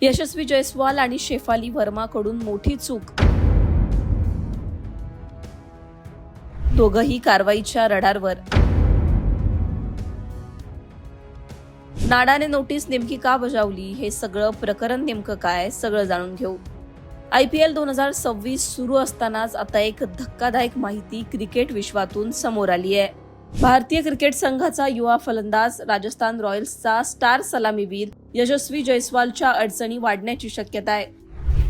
यशस्वी जयस्वाल आणि शेफाली वर्माकडून मोठी चूक, दोघंही कारवाईच्या रडारवर. नाडाने नोटीस नेमकी का बजावली, हे सगळं प्रकरण नेमकं काय, सगळं जाणून घेऊ. IPL 2026 सुरू असतानाच आता एक धक्कादायक माहिती क्रिकेट विश्वातून समोर आली आहे. भारतीय क्रिकेट संघाचा युवा फलंदाज, राजस्थान रॉयल्सचा स्टार सलामीवीर यशस्वी जयस्वालच्या अडचणी वाढण्याची शक्यता आहे.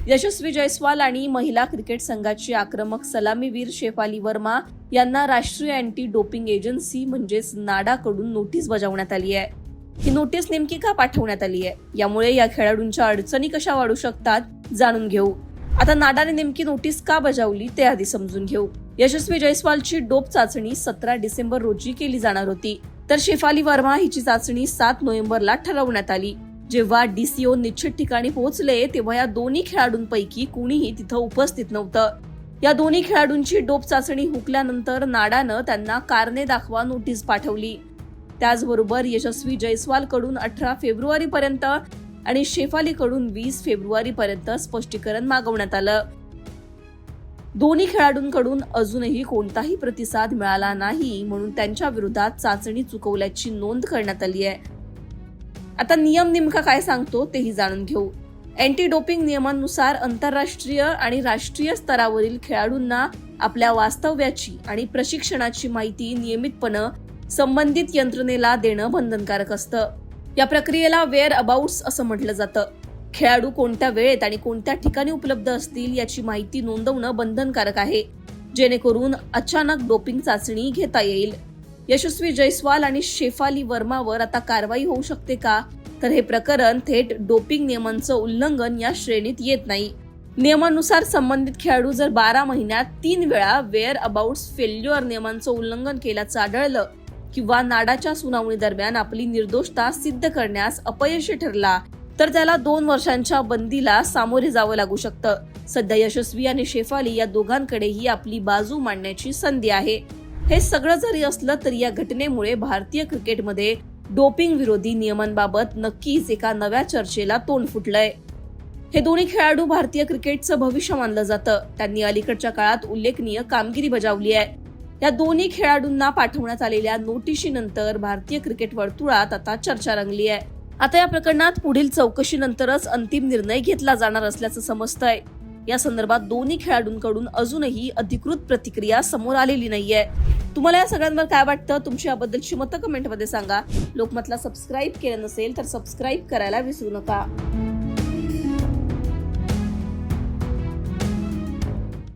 यशस्वी जयस्वाल आणि महिला क्रिकेट संघाची आक्रमक सलामीवीर शेफाली वर्मा यांना राष्ट्रीय अँटी डोपिंग एजन्सी म्हणजेच नाडाकडून नोटीस बजावण्यात आली आहे. ही नोटीस नेमकी का पाठवण्यात आली आहे, यामुळे या खेळाडूंच्या अडचणी कशा वाढू शकतात, जाणून घेऊ. आता नाडाने नेमकी नोटीस का बजावली ते आधी समजून घेऊ. यशस्वी जयस्वालची डोप चाचणी 17 डिसेंबर रोजी केली जाणार होती, तर शेफाली वर्मा हिची चाचणी 7 नोव्हेंबरला ठरवण्यात आली. जेव्हा DCO निश्चित ठिकाणी पोहोचले तेव्हा या दोन्ही खेळाडूंपैकी कुणीही तिथं उपस्थित नव्हतं. या दोन्ही खेळाडूंची डोप चाचणी हुकल्यानंतर नाडानं त्यांना कारणे दाखवा नोटीस पाठवली. त्याचबरोबर यशस्वी जयस्वालकडून 18 फेब्रुवारीपर्यंत आणि शेफालीकडून 20 फेब्रुवारीपर्यंत स्पष्टीकरण मागवण्यात आलं. दोन्ही खेळाडूंकडून अजूनही कोणताही प्रतिसाद मिळाला नाही, म्हणून त्यांच्या विरोधात चाचणी चुकवल्याची नोंद करण्यात आली आहे. आता नियम नेमका काय सांगतो तेही जाणून घेऊ. अँटी डोपिंग नियमांनुसार आंतरराष्ट्रीय आणि राष्ट्रीय स्तरावरील खेळाडूंना आपल्या वास्तव्याची आणि प्रशिक्षणाची माहिती नियमितपणे संबंधित यंत्रणेला देणं बंधनकारक असतं. या प्रक्रियेला वेअर अबाउट्स असं म्हटलं जातं. खेळाडू कोणत्या वेळेत आणि कोणत्या ठिकाणी उपलब्ध असतील याची माहिती नोंदवणं बंधनकारक आहे, जेणेकरून अचानक डोपिंग चाचणी घेता येईल. यशस्वी जयस्वाल आणि शेफाली वर्मावर आता कारवाई होऊ शकते का, तर हे प्रकरण थेट डोपिंग नियमांचं उल्लंघन या श्रेणीत येत नाही. नियमानुसार संबंधित खेळाडू जर 12 महिन्यात 3 वेळा वेअर अबाउट्स फेल्युअर नियमांचं उल्लंघन केल्याचं आढळलं किंवा नाडाच्या सुनावणी दरम्यान आपली निर्दोषता सिद्ध करण्यास अपयशी ठरला, तर त्याला 2 वर्षांच्या बंदीला सामोरे जावं लागू शकतं. सध्या यशस्वी आणि शेफाली या दोघांकडेही आपली बाजू मांडण्याची संधी आहे. हे सगळं जरी असलं तरी या घटनेमुळे भारतीय क्रिकेटमध्ये डोपिंग विरोधी नियमांबाबत नक्कीच एका नव्या चर्चेला तोंड फुटलंय. हे दोन्ही खेळाडू भारतीय क्रिकेटचं भविष्य मानलं जातं. त्यांनी अलीकडच्या काळात उल्लेखनीय कामगिरी बजावली आहे. या दोन्ही खेळाडूंना पाठवण्यात आलेल्या नोटिशीनंतर भारतीय क्रिकेट वर्तुळात आता चर्चा रंगली आहे. आता या प्रकरणात पुढील चौकशीनंतरच अंतिम निर्णय घेतला जाणार असल्याचं समजतंय. या संदर्भात दोन्ही खेळाडूंकडून अजूनही अधिकृत प्रतिक्रिया समोर आलेली नाहीये. तुम्हाला या सगळ्यांवर काय वाटतं, तुमची याबद्दलची मतं कमेंटमध्ये सांगा. लोकमतला सबस्क्राईब केलं नसेल तर सबस्क्राईब करायला विसरू नका.